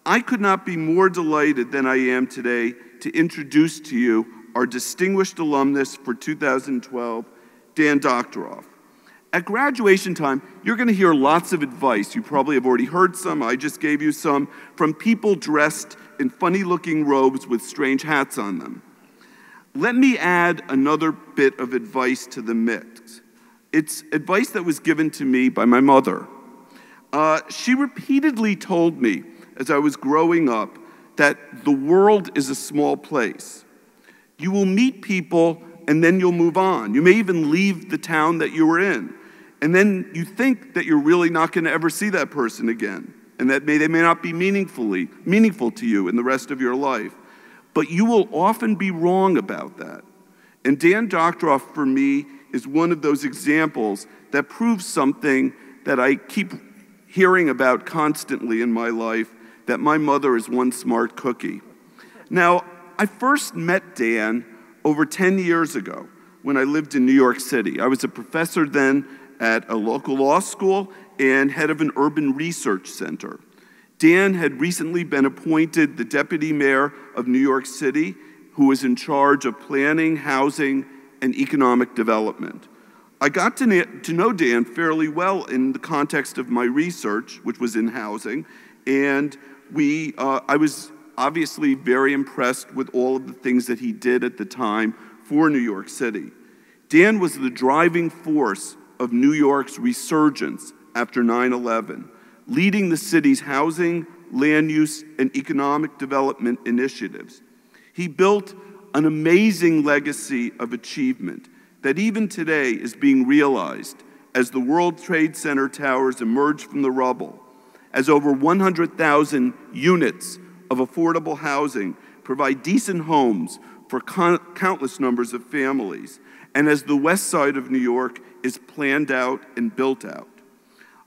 I could not be more delighted than I am today to introduce to you our distinguished alumnus for 2012, Dan Doctoroff. At graduation time, you're going to hear lots of advice. You probably have already heard some. I just gave you some from people dressed in funny-looking robes with strange hats on them. Let me add another bit of advice to the mix. It's advice that was given to me by my mother. She repeatedly told me as I was growing up that the world is a small place. You will meet people and then you'll move on. You may even leave the town that you were in. And then you think that you're really not going to ever see that person again. And that they may not be meaningful to you in the rest of your life. But you will often be wrong about that. And Dan Doctoroff, for me, is one of those examples that proves something that I keep hearing about constantly in my life, that my mother is one smart cookie. Now, I first met Dan over 10 years ago when I lived in New York City. I was a professor then at a local law school and head of an urban research center. Dan had recently been appointed the deputy mayor of New York City, who was in charge of planning, housing, and economic development. I got to know Dan fairly well in the context of my research, which was in housing, and I was obviously very impressed with all of the things that he did at the time for New York City. Dan was the driving force of New York's resurgence after 9/11, leading the city's housing, land use, and economic development initiatives. He built an amazing legacy of achievement that even today is being realized as the World Trade Center towers emerge from the rubble, as over 100,000 units of affordable housing provide decent homes for countless numbers of families, and as the west side of New York is planned out and built out.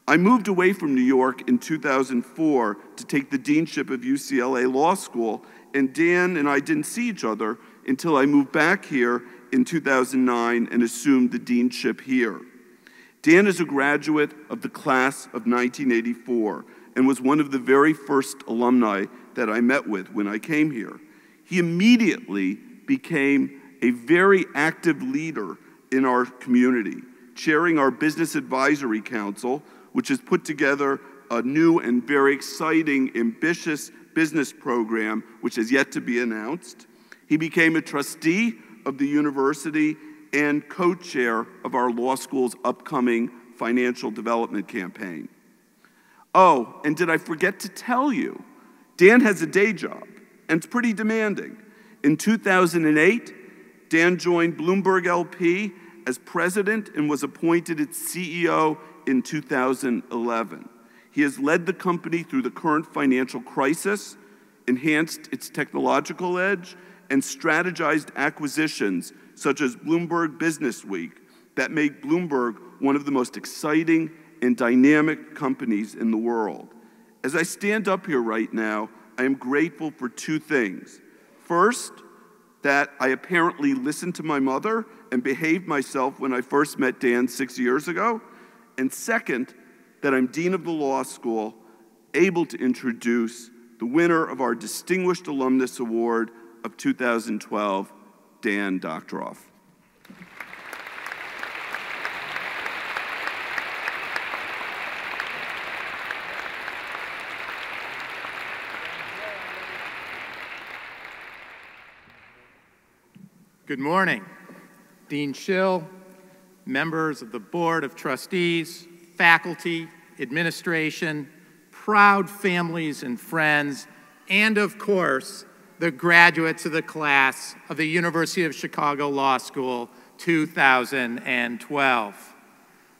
I moved away from New York in 2004 to take the deanship of UCLA Law School, and Dan and I didn't see each other until I moved back here in 2009 and assumed the deanship here. Dan is a graduate of the class of 1984 and was one of the very first alumni that I met with when I came here. He immediately became a very active leader in our community, chairing our Business Advisory Council, which has put together a new and very exciting, ambitious business program, which has yet to be announced. He became a trustee of the university and co-chair of our law school's upcoming financial development campaign. Oh, and did I forget to tell you, Dan has a day job, and it's pretty demanding. In 2008, Dan joined Bloomberg LP as president and was appointed its CEO in 2011. He has led the company through the current financial crisis, enhanced its technological edge, and strategized acquisitions such as Bloomberg Business Week that make Bloomberg one of the most exciting and dynamic companies in the world. As I stand up here right now, I am grateful for two things. First, that I apparently listened to my mother and behaved myself when I first met Dan 6 years ago. And second, that I'm dean of the law school, able to introduce the winner of our Distinguished Alumnus Award of 2012, Dan Doctoroff. Good morning, Dean Schill, members of the Board of Trustees, faculty, administration, proud families and friends, and of course, the graduates of the class of the University of Chicago Law School 2012.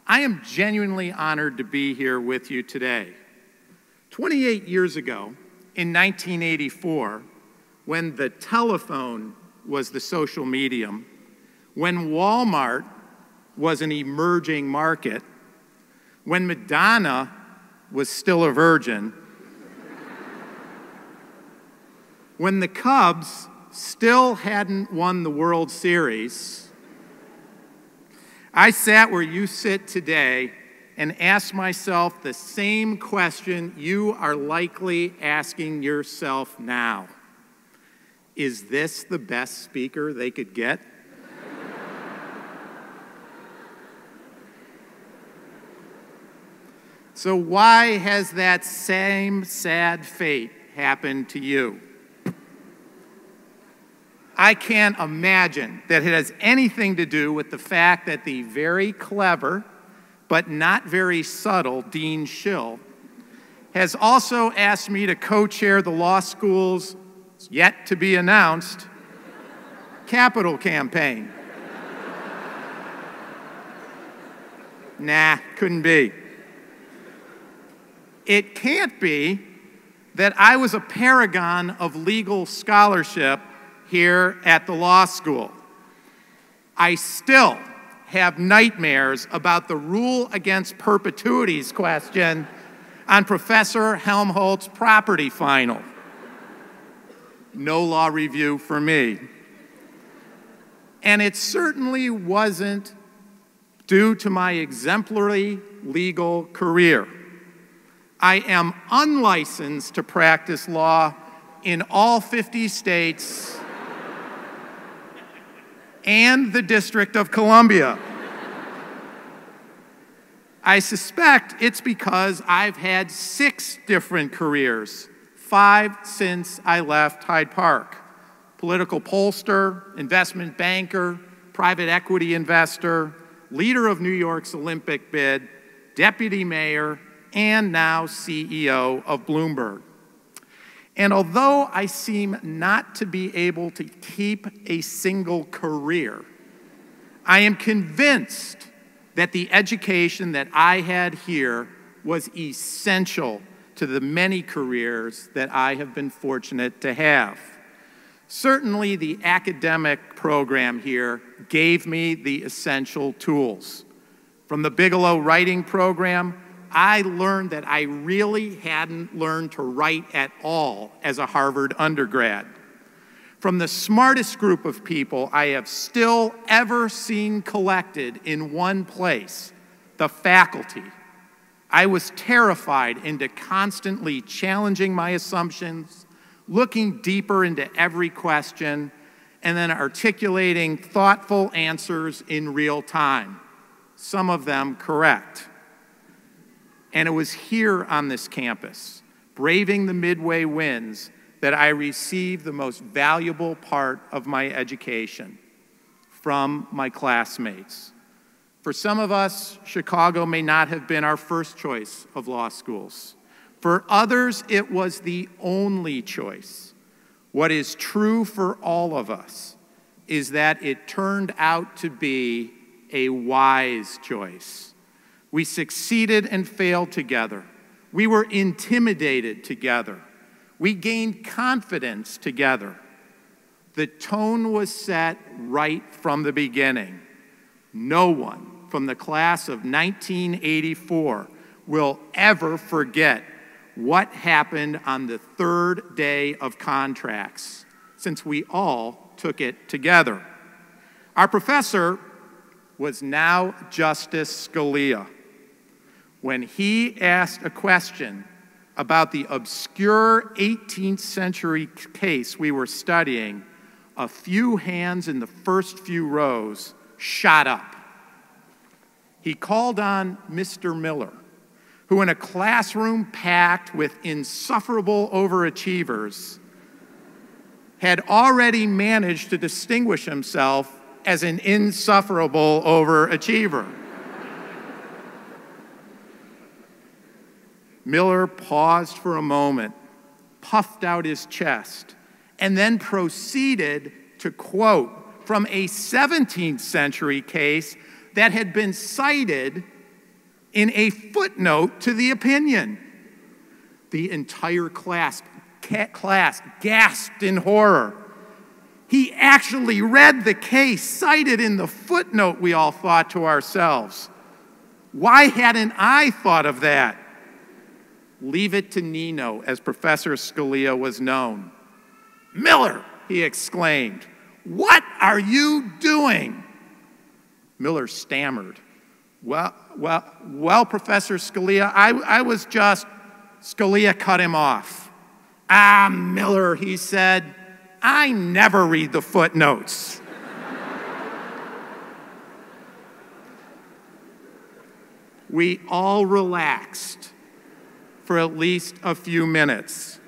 I am genuinely honored to be here with you today. 28 years ago, in 1984, when the telephone was the social medium, when Walmart was an emerging market, when Madonna was still a virgin, when the Cubs still hadn't won the World Series, I sat where you sit today and ask myself the same question you are likely asking yourself now. Is this the best speaker they could get? So why has that same sad fate happened to you? I can't imagine that it has anything to do with the fact that the very clever but not very subtle Dean Schill has also asked me to co-chair the law school's yet-to-be-announced capital campaign. Nah, couldn't be. It can't be that I was a paragon of legal scholarship here at the law school. I still have nightmares about the rule against perpetuities question on Professor Helmholtz's property final. No law review for me. And it certainly wasn't due to my exemplary legal career. I am unlicensed to practice law in all 50 states and the District of Columbia. I suspect it's because I've had 6 different careers, 5 since I left Hyde Park. Political pollster, investment banker, private equity investor, leader of New York's Olympic bid, deputy mayor, and now CEO of Bloomberg. And although I seem not to be able to keep a single career, I am convinced that the education that I had here was essential to the many careers that I have been fortunate to have. Certainly, the academic program here gave me the essential tools. From the Bigelow Writing Program, I learned that I really hadn't learned to write at all as a Harvard undergrad. From the smartest group of people I have still ever seen collected in one place, the faculty, I was terrified into constantly challenging my assumptions, looking deeper into every question, and then articulating thoughtful answers in real time, some of them correct. And it was here on this campus, braving the Midway winds, that I received the most valuable part of my education from my classmates. For some of us, Chicago may not have been our first choice of law schools. For others, it was the only choice. What is true for all of us is that it turned out to be a wise choice. We succeeded and failed together. We were intimidated together. We gained confidence together. The tone was set right from the beginning. No one from the class of 1984 will ever forget what happened on the 3rd day of contracts, since we all took it together. Our professor was now Justice Scalia. When he asked a question about the obscure 18th century case we were studying, a few hands in the first few rows shot up. He called on Mr. Miller, who in a classroom packed with insufferable overachievers had already managed to distinguish himself as an insufferable overachiever. Miller paused for a moment, puffed out his chest, and then proceeded to quote from a 17th century case that had been cited in a footnote to the opinion. The entire class gasped in horror. He actually read the case cited in the footnote, we all thought to ourselves. Why hadn't I thought of that? Leave it to Nino, as Professor Scalia was known. Miller, he exclaimed, what are you doing? Miller stammered. Well, Professor Scalia, I was just, Scalia cut him off. Ah, Miller, he said, I never read the footnotes. We all relaxed for at least a few minutes,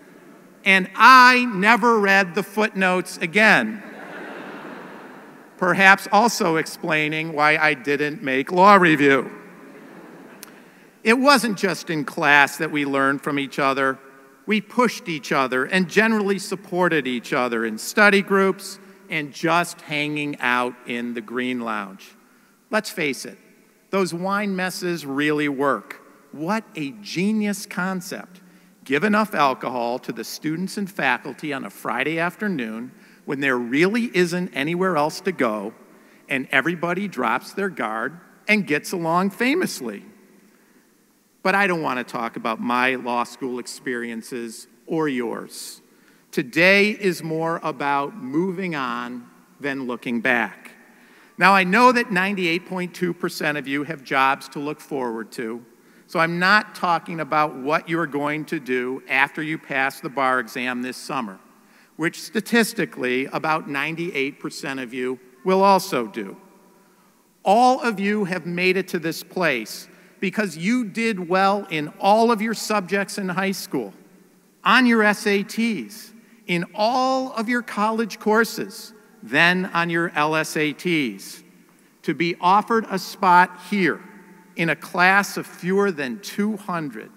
and I never read the footnotes again. Perhaps also explaining why I didn't make law review. It wasn't just in class that we learned from each other. We pushed each other and generally supported each other in study groups and just hanging out in the Green Lounge. Let's face it, those wine messes really work. What a genius concept. Give enough alcohol to the students and faculty on a Friday afternoon when there really isn't anywhere else to go, and everybody drops their guard and gets along famously. But I don't want to talk about my law school experiences or yours. Today is more about moving on than looking back. Now, I know that 98.2% of you have jobs to look forward to, so I'm not talking about what you are going to do after you pass the bar exam this summer, which statistically about 98% of you will also do. All of you have made it to this place because you did well in all of your subjects in high school, on your SATs, in all of your college courses, then on your LSATs. To be offered a spot here in a class of fewer than 200,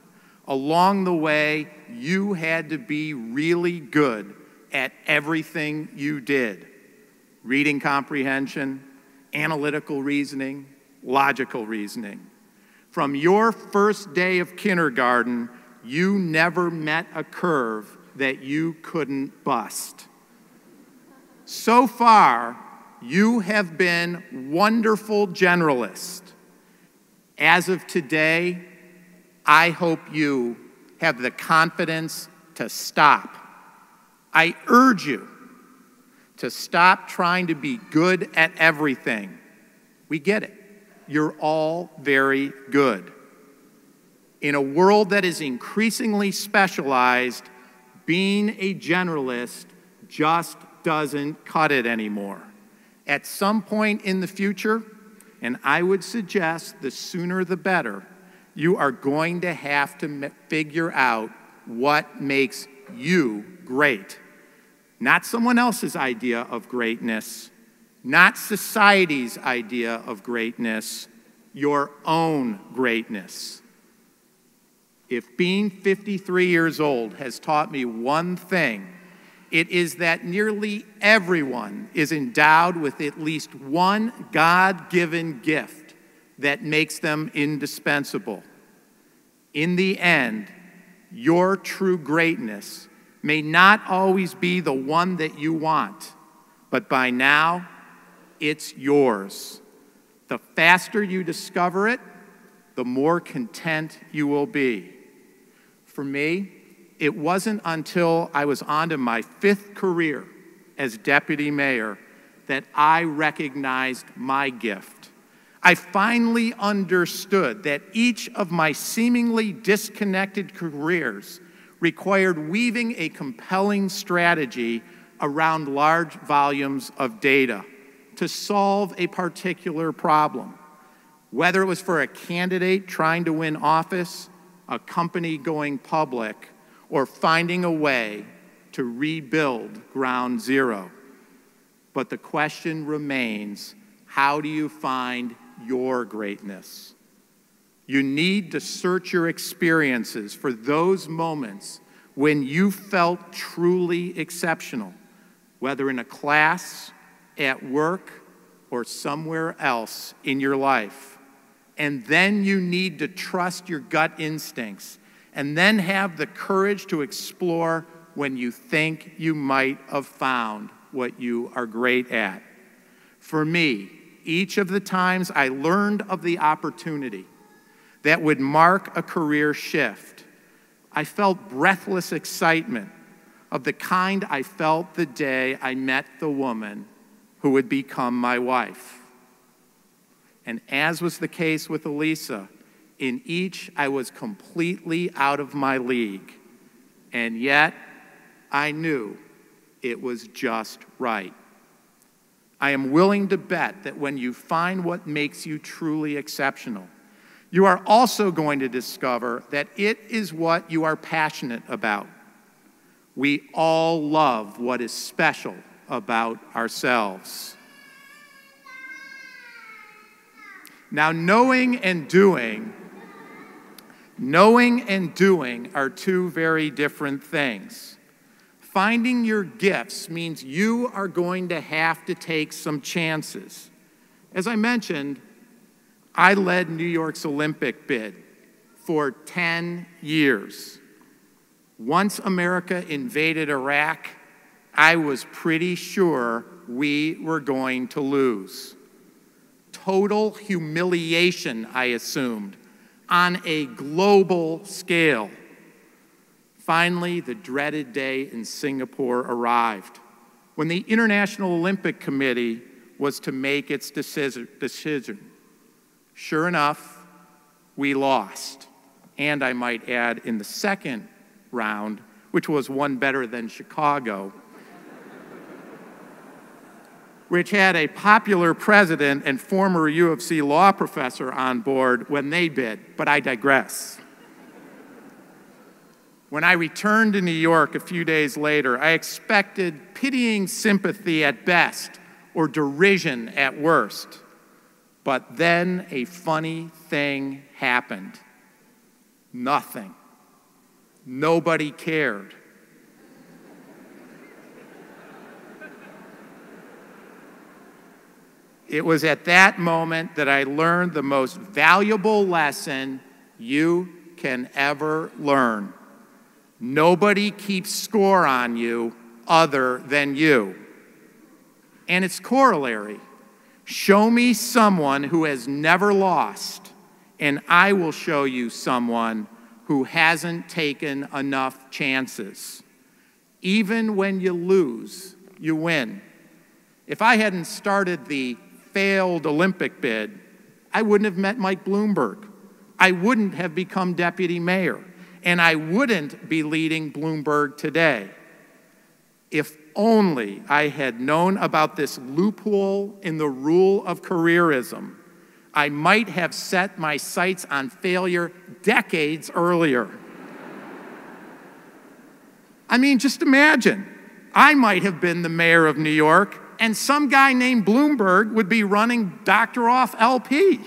along the way, you had to be really good at everything you did. Reading comprehension, analytical reasoning, logical reasoning. From your first day of kindergarten, you never met a curve that you couldn't bust. So far, you have been wonderful generalists. As of today, I hope you have the confidence to stop. I urge you to stop trying to be good at everything. We get it. You're all very good. In a world that is increasingly specialized, being a generalist just doesn't cut it anymore. At some point in the future, and I would suggest the sooner the better, you are going to have to figure out what makes you great. Not someone else's idea of greatness, not society's idea of greatness, your own greatness. If being 53 years old has taught me one thing, it is that nearly everyone is endowed with at least one God-given gift that makes them indispensable. In the end, your true greatness may not always be the one that you want, but by now, it's yours. The faster you discover it, the more content you will be. For me, it wasn't until I was onto my 5th career as deputy mayor that I recognized my gift. I finally understood that each of my seemingly disconnected careers required weaving a compelling strategy around large volumes of data to solve a particular problem. Whether it was for a candidate trying to win office, a company going public, or finding a way to rebuild ground zero. But the question remains, how do you find your greatness? You need to search your experiences for those moments when you felt truly exceptional, whether in a class, at work, or somewhere else in your life. And then you need to trust your gut instincts, and then have the courage to explore when you think you might have found what you are great at. For me, each of the times I learned of the opportunity that would mark a career shift, I felt breathless excitement of the kind I felt the day I met the woman who would become my wife. And as was the case with Elisa, in each I was completely out of my league. And yet, I knew it was just right. I am willing to bet that when you find what makes you truly exceptional, you are also going to discover that it is what you are passionate about. We all love what is special about ourselves. Now, knowing and doing are two very different things. Finding your gifts means you are going to have to take some chances. As I mentioned, I led New York's Olympic bid for 10 years. Once America invaded Iraq, I was pretty sure we were going to lose. Total humiliation, I assumed, on a global scale. Finally, the dreaded day in Singapore arrived, when the International Olympic Committee was to make its decision. Sure enough, we lost. And I might add, in the second round, which was one better than Chicago, which had a popular president and former UFC law professor on board when they bid, but I digress. When I returned to New York a few days later, I expected pitying sympathy at best or derision at worst. But then a funny thing happened. Nothing. Nobody cared. It was at that moment that I learned the most valuable lesson you can ever learn. Nobody keeps score on you other than you. And its corollary, show me someone who has never lost, and I will show you someone who hasn't taken enough chances. Even when you lose, you win. If I hadn't started the failed Olympic bid, I wouldn't have met Mike Bloomberg. I wouldn't have become deputy mayor. And I wouldn't be leading Bloomberg today. If only I had known about this loophole in the rule of careerism, I might have set my sights on failure decades earlier. I mean, just imagine. I might have been the mayor of New York, and some guy named Bloomberg would be running Doctorofff LP.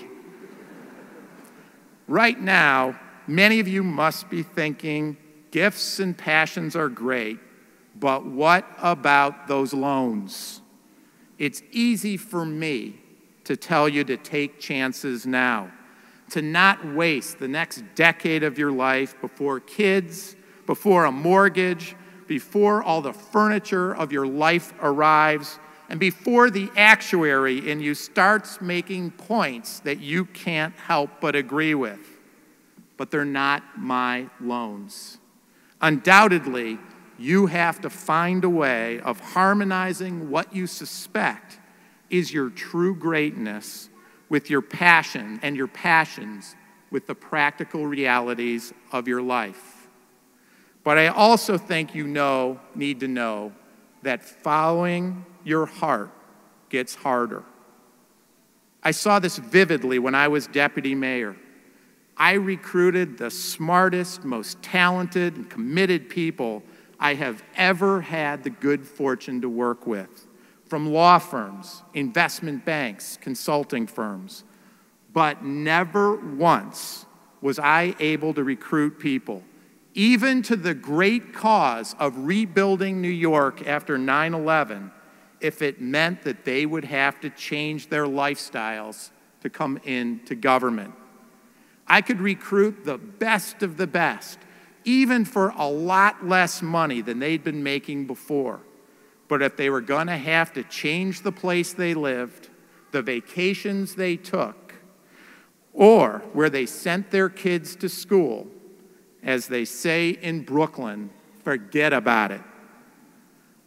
Right now, many of you must be thinking, gifts and passions are great, but what about those loans? It's easy for me to tell you to take chances now, to not waste the next decade of your life before kids, before a mortgage, before all the furniture of your life arrives, and before the actuary in you starts making points that you can't help but agree with. But they're not my loans. Undoubtedly, you have to find a way of harmonizing what you suspect is your true greatness with your passion and your passions with the practical realities of your life. But I also think you need to know that following your heart gets harder. I saw this vividly when I was deputy mayor. I recruited the smartest, most talented, and committed people I have ever had the good fortune to work with, from law firms, investment banks, consulting firms. But never once was I able to recruit people, even to the great cause of rebuilding New York after 9/11, if it meant that they would have to change their lifestyles to come into government. I could recruit the best of the best, even for a lot less money than they'd been making before. But if they were going to have to change the place they lived, the vacations they took, or where they sent their kids to school, as they say in Brooklyn, forget about it.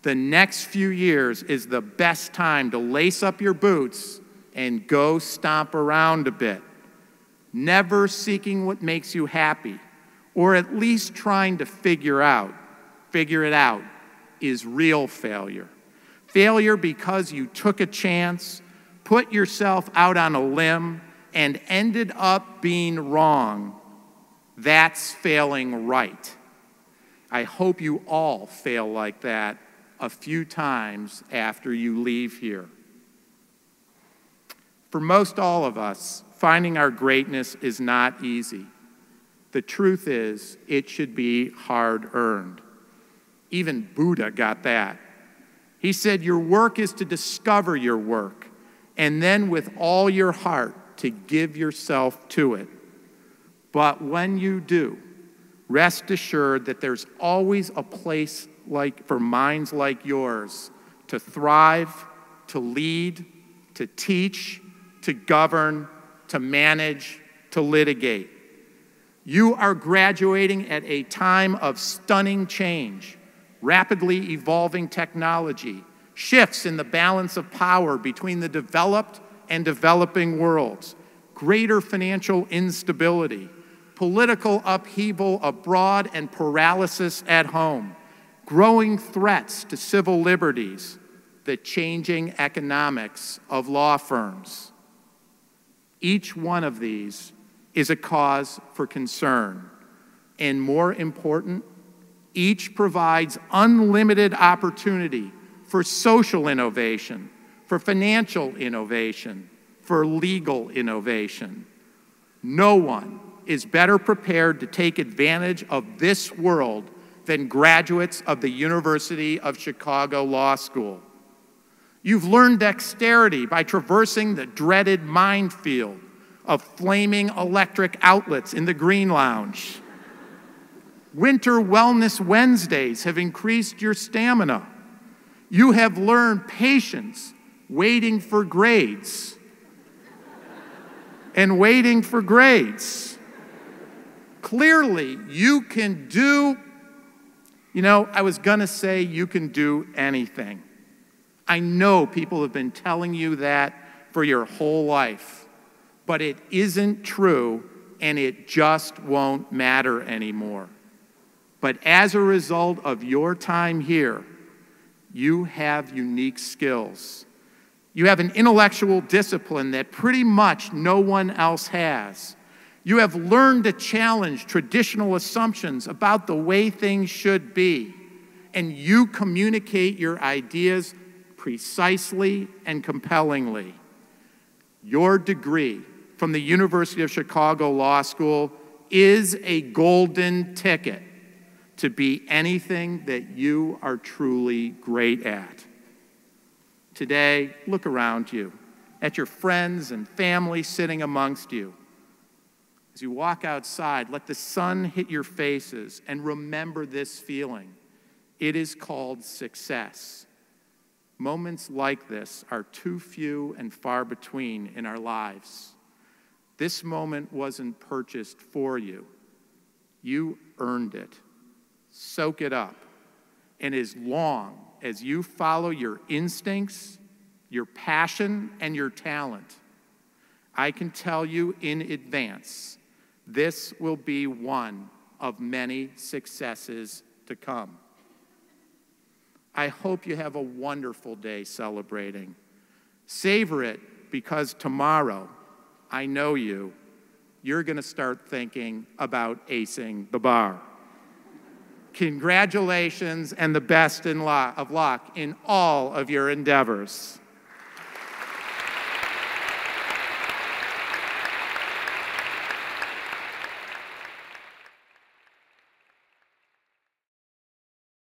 The next few years is the best time to lace up your boots and go stomp around a bit, never seeking what makes you happy, or at least trying to figure it out, is real failure. Failure because you took a chance, put yourself out on a limb, and ended up being wrong. That's failing right. I hope you all fail like that a few times after you leave here. For most all of us, finding our greatness is not easy. The truth is, it should be hard-earned. Even Buddha got that. He said, your work is to discover your work, and then with all your heart to give yourself to it. But when you do, rest assured that there's always a place for minds like yours to thrive, to lead, to teach, to govern, to manage, to litigate. You are graduating at a time of stunning change, rapidly evolving technology, shifts in the balance of power between the developed and developing worlds, greater financial instability, political upheaval abroad and paralysis at home, growing threats to civil liberties, the changing economics of law firms. Each one of these is a cause for concern, and more important, each provides unlimited opportunity for social innovation, for financial innovation, for legal innovation. No one is better prepared to take advantage of this world than graduates of the University of Chicago Law School. You've learned dexterity by traversing the dreaded minefield of flaming electric outlets in the Green Lounge. Winter Wellness Wednesdays have increased your stamina. You have learned patience waiting for grades and waiting for grades. Clearly, you can do, I was going to say you can do anything. I know people have been telling you that for your whole life, but it isn't true, and it just won't matter anymore. But as a result of your time here, you have unique skills. You have an intellectual discipline that pretty much no one else has. You have learned to challenge traditional assumptions about the way things should be, and you communicate your ideas precisely and compellingly. Your degree from the University of Chicago Law School is a golden ticket to be anything that you are truly great at. Today, look around you, at your friends and family sitting amongst you. As you walk outside, let the sun hit your faces and remember this feeling. It is called success. Moments like this are too few and far between in our lives. This moment wasn't purchased for you. You earned it. Soak it up. And as long as you follow your instincts, your passion, and your talent, I can tell you in advance, this will be one of many successes to come. I hope you have a wonderful day celebrating. Savor it, because tomorrow, I know you're going to start thinking about acing the bar. Congratulations and the best of luck in all of your endeavors.